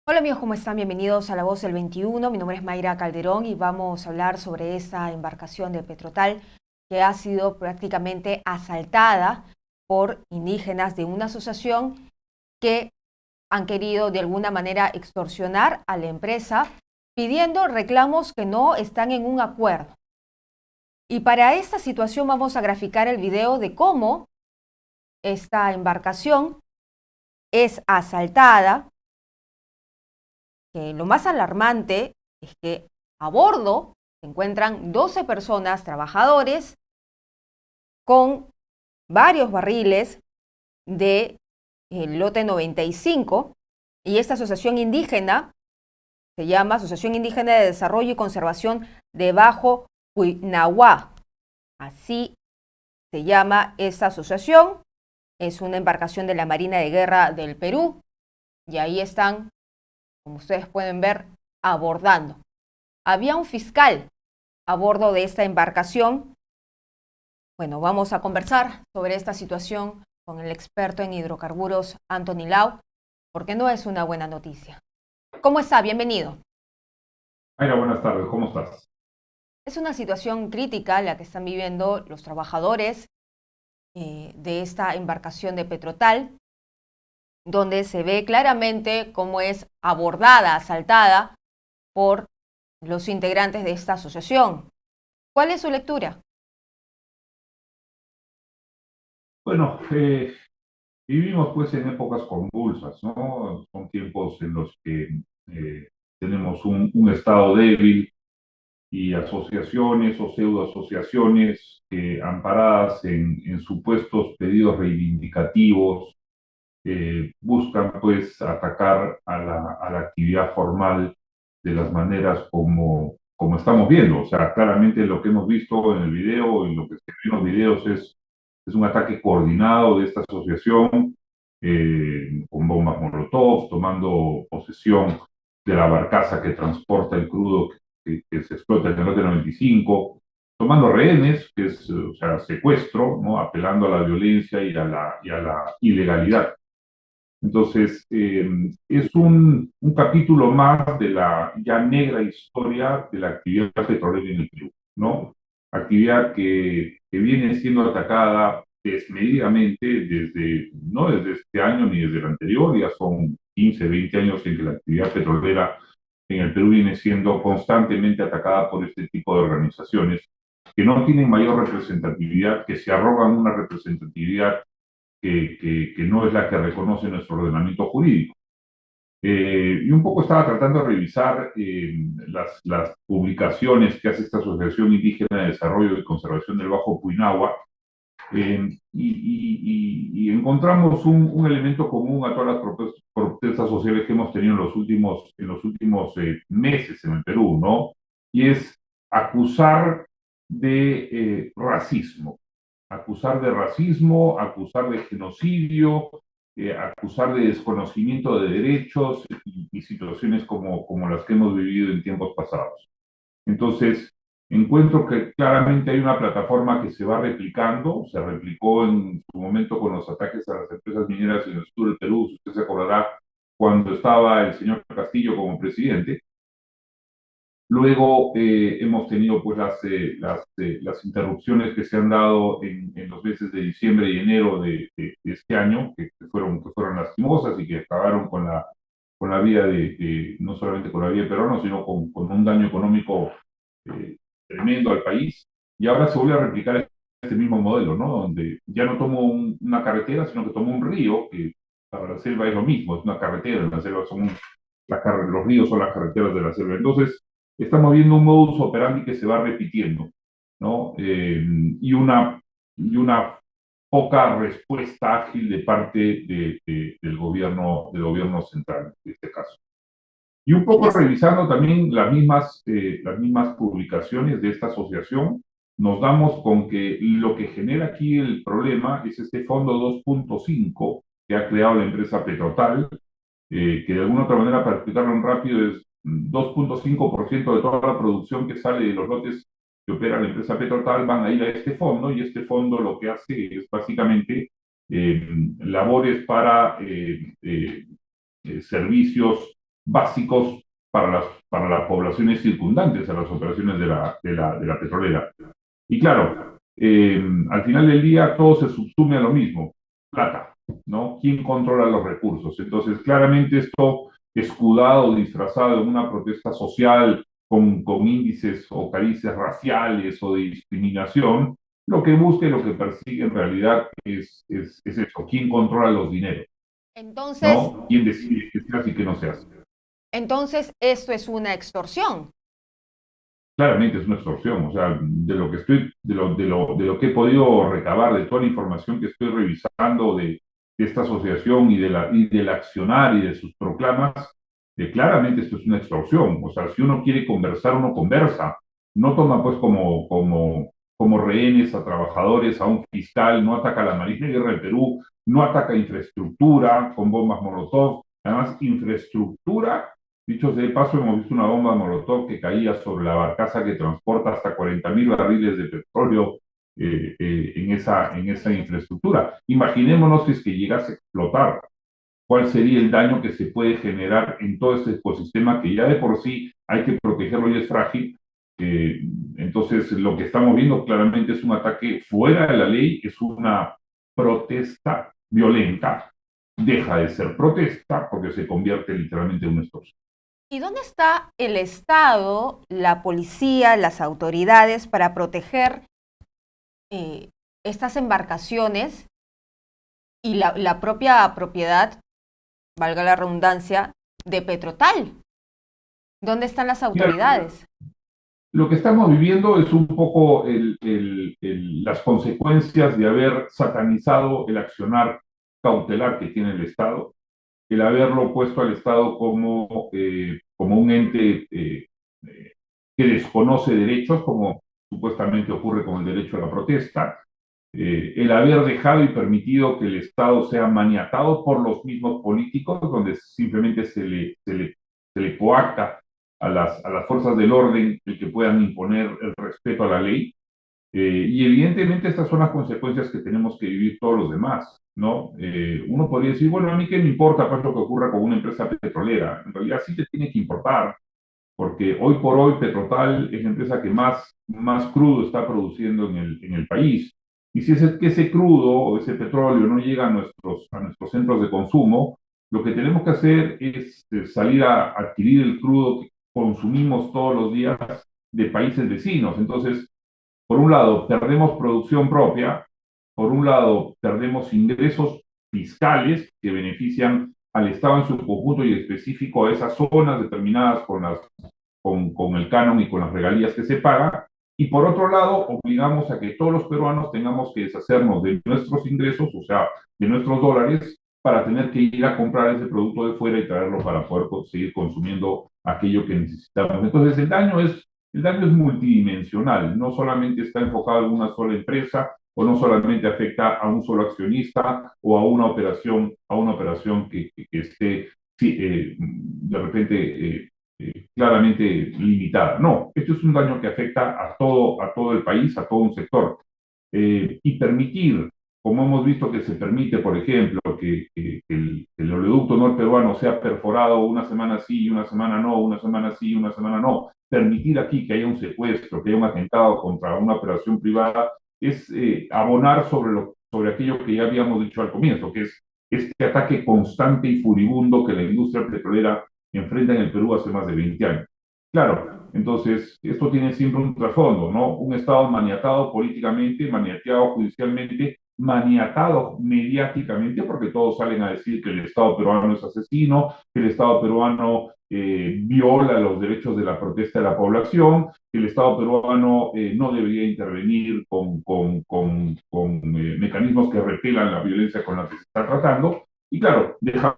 Hola amigos, ¿cómo están? Bienvenidos a La Voz del 21. Mi nombre es Mayra Calderón y vamos a hablar sobre esta embarcación de Petrotal que ha sido prácticamente asaltada por indígenas de una asociación que han querido de alguna manera extorsionar a la empresa pidiendo reclamos que no están en un acuerdo. Y para esta situación vamos a graficar el video de cómo esta embarcación es asaltada, que lo más alarmante es que a bordo se encuentran 12 personas, trabajadores, con varios barriles de lote 95, y esta asociación indígena se llama Asociación Indígena de Desarrollo y Conservación de Bajo Puinahua. Así se llama esta asociación. Es una embarcación de la Marina de Guerra del Perú y ahí están, como ustedes pueden ver, abordando. Había un fiscal a bordo de esta embarcación. Bueno, vamos a conversar sobre esta situación con el experto en hidrocarburos, Anthony Lau, porque no es una buena noticia. ¿Cómo está? Bienvenido. Mayra, buenas tardes, ¿cómo estás? Es una situación crítica la que están viviendo los trabajadores de esta embarcación de Petrotal, donde se ve claramente cómo es abordada, asaltada por los integrantes de esta asociación. ¿Cuál es su lectura? Bueno, vivimos pues en épocas convulsas, ¿no? Son tiempos en los que tenemos un Estado débil y asociaciones o pseudoasociaciones que amparadas en supuestos pedidos reivindicativos buscan pues atacar a la actividad formal de las maneras como estamos viendo. O sea, claramente lo que hemos visto en el video y lo que se ve en los videos es un ataque coordinado de esta asociación con bombas Molotov, tomando posesión de la barcaza que transporta el crudo que se explota en el lote 95, tomando rehenes, que es, o sea, secuestro, ¿no? Apelando a la violencia y a la ilegalidad. Entonces, es un capítulo más de la ya negra historia de la actividad petrolera en el Perú, ¿no? Actividad que viene siendo atacada desmedidamente desde, no desde este año ni desde el anterior, ya son 15, 20 años en que la actividad petrolera en el Perú viene siendo constantemente atacada por este tipo de organizaciones que no tienen mayor representatividad, que se arrogan una representatividad que no es la que reconoce nuestro ordenamiento jurídico. Y un poco estaba tratando de revisar las publicaciones que hace esta Asociación Indígena de Desarrollo y Conservación del Bajo Puinahua, y encontramos un elemento común a todas las protestas sociales que hemos tenido en los últimos meses en el Perú, ¿no? Y es acusar de racismo, acusar de genocidio, acusar de desconocimiento de derechos y situaciones como las que hemos vivido en tiempos pasados. Entonces, encuentro que claramente hay una plataforma que se va replicando, se replicó en su momento con los ataques a las empresas mineras en el sur del Perú, si usted se acordará, cuando estaba el señor Castillo como presidente. Luego hemos tenido pues las interrupciones que se han dado en los meses de diciembre y enero de este año, que fueron lastimosas y que acabaron con la vida no solamente con la vida peruana, sino con un daño económico tremendo al país. Y ahora se vuelve a replicar este mismo modelo, ¿no? Donde ya no tomo una carretera, sino que tomo un río, que para la selva es lo mismo, es una carretera, en la selva los ríos son las carreteras de la selva. Entonces, estamos viendo un modus operandi que se va repitiendo, ¿no? Y una poca respuesta ágil de parte del gobierno central, en este caso. Y un En poco es- revisando también las mismas publicaciones de esta asociación, nos damos con que lo que genera aquí el problema es este fondo 2.5 que ha creado la empresa Petrotal, que de alguna otra manera, para explicarlo en rápido, es 2.5% de toda la producción que sale de los lotes que opera la empresa Petrotal van a ir a este fondo, y este fondo lo que hace es básicamente labores para servicios básicos para las poblaciones circundantes a las operaciones de la petrolera. Y claro, al final del día todo se subsume a lo mismo, plata, ¿no? ¿Quién controla los recursos? Entonces, claramente esto escudado, disfrazado en una protesta social con índices o caricias raciales o de discriminación, lo que busca y lo que persigue en realidad es eso, quién controla los dineros, Entonces, ¿no? ¿Quién decide qué se hace y qué no se hace? entonces esto es una extorsión. Claramente es una extorsión, o sea, de lo que he podido recabar, de toda la información que estoy revisando de esta asociación y del accionar y de sus proclamas, claramente esto es una extorsión. O sea, si uno quiere conversar, uno conversa. No toma pues como rehenes a trabajadores, a un fiscal, no ataca a la Marina de Guerra del Perú, no ataca infraestructura con bombas Molotov, además infraestructura. Dicho sea de paso, hemos visto una bomba Molotov que caía sobre la barcaza que transporta hasta 40.000 barriles de petróleo en esa infraestructura. Imaginémonos si es que llegase a explotar, cuál sería el daño que se puede generar en todo este ecosistema que ya de por sí hay que protegerlo y es frágil. Entonces, lo que estamos viendo claramente es un ataque fuera de la ley, es una protesta violenta, deja de ser protesta porque se convierte literalmente en una extorsión. ¿Y dónde está el Estado, la policía, las autoridades para proteger eh, estas embarcaciones y la propia propiedad, valga la redundancia, de Petrotal? ¿Dónde están las Mira, autoridades? lo que estamos viviendo es un poco las consecuencias de haber satanizado el accionar cautelar que tiene el Estado, el haberlo puesto al Estado como un ente que desconoce derechos, como supuestamente ocurre con el derecho a la protesta, el haber dejado y permitido que el Estado sea maniatado por los mismos políticos, donde simplemente se le coacta a las fuerzas del orden el que puedan imponer el respeto a la ley. Y evidentemente estas son las consecuencias que tenemos que vivir todos los demás, ¿no? Uno podría decir, bueno, a mí qué me importa pues, lo que ocurra con una empresa petrolera. En realidad sí te tiene que importar, porque hoy por hoy Petrotal es la empresa que más crudo está produciendo en el país. Y si que ese crudo o ese petróleo no llega a nuestros centros de consumo, lo que tenemos que hacer es salir a adquirir el crudo que consumimos todos los días de países vecinos. Entonces, por un lado, perdemos producción propia, por un lado, perdemos ingresos fiscales que benefician al Estado en su conjunto y específico a esas zonas determinadas con el canon y con las regalías que se pagan. Y por otro lado, obligamos a que todos los peruanos tengamos que deshacernos de nuestros ingresos, o sea, de nuestros dólares, para tener que ir a comprar ese producto de fuera y traerlo para poder seguir consumiendo aquello que necesitamos. Entonces, el daño es multidimensional, no solamente está enfocado en una sola empresa o no solamente afecta a un solo accionista o a una operación que esté sí, de repente claramente limitada. No, esto es un daño que afecta a todo el país, a todo un sector. Y permitir, como hemos visto que se permite, por ejemplo, el oleoducto norperuano sea perforado una semana sí y una semana no, una semana sí y una semana no, permitir aquí que haya un secuestro, que haya un atentado contra una operación privada, es abonar sobre aquello que ya habíamos dicho al comienzo, que es este ataque constante y furibundo que la industria petrolera enfrenta en el Perú hace más de 20 años. Claro, entonces esto tiene siempre un trasfondo, ¿no? Un Estado maniatado políticamente, maniateado judicialmente, maniatado mediáticamente, porque todos salen a decir que el Estado peruano es asesino, que el Estado peruano viola los derechos de la protesta de la población, que el Estado peruano no debería intervenir con mecanismos que repelan la violencia con la que se está tratando. Y claro, dejamos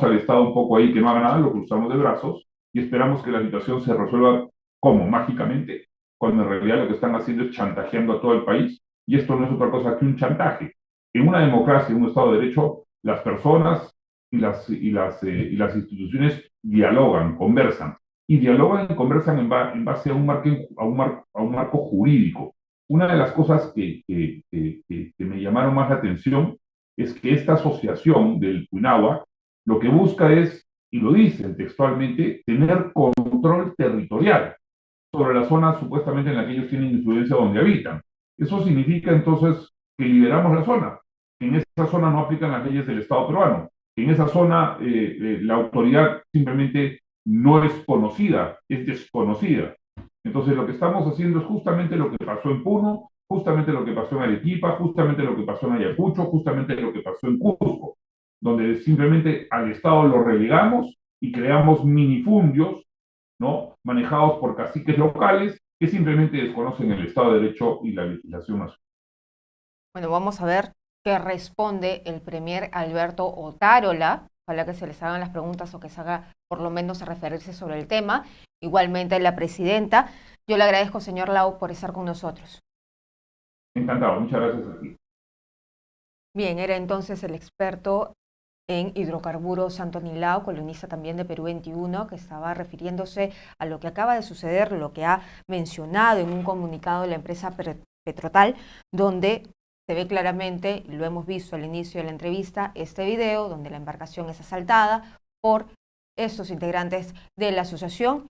al Estado un poco ahí que no haga nada, lo cruzamos de brazos y esperamos que la situación se resuelva como mágicamente, cuando en realidad lo que están haciendo es chantajeando a todo el país y esto no es otra cosa que un chantaje. En una democracia, en un Estado de Derecho, las personas y las instituciones dialogan, conversan y dialogan y conversan en base a a un marco jurídico. Una de las cosas que me llamaron más la atención es que esta asociación del Cuinagua lo que busca es y lo dicen textualmente, tener control territorial sobre la zona supuestamente en la que ellos tienen influencia donde habitan. Eso significa entonces que liberamos la zona. En esa zona no aplican las leyes del Estado peruano. En esa zona la autoridad simplemente no es conocida, es desconocida. Entonces lo que estamos haciendo es justamente lo que pasó en Puno, justamente lo que pasó en Arequipa, justamente lo que pasó en Ayacucho, justamente lo que pasó en Cusco, donde simplemente al Estado lo relegamos y creamos minifundios, ¿no? Manejados por caciques locales que simplemente desconocen el Estado de Derecho y la legislación nacional. Bueno, vamos a ver qué responde el premier Alberto Otárola. Ojalá que se les hagan las preguntas o que se haga por lo menos a referirse sobre el tema. Igualmente la presidenta. Yo le agradezco, señor Lau, por estar con nosotros. Encantado, muchas gracias a ti. Bien, era entonces el experto en hidrocarburos Anthony Lau, columnista también de Perú 21, que estaba refiriéndose a lo que acaba de suceder, lo que ha mencionado en un comunicado de la empresa Petrotal, donde se ve claramente, lo hemos visto al inicio de la entrevista, este video donde la embarcación es asaltada por estos integrantes de la asociación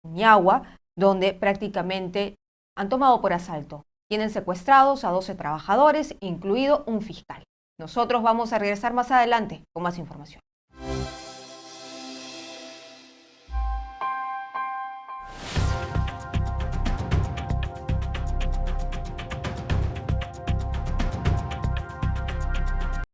Ñagua, donde prácticamente han tomado por asalto. Tienen secuestrados a 12 trabajadores, incluido un fiscal. Nosotros vamos a regresar más adelante con más información.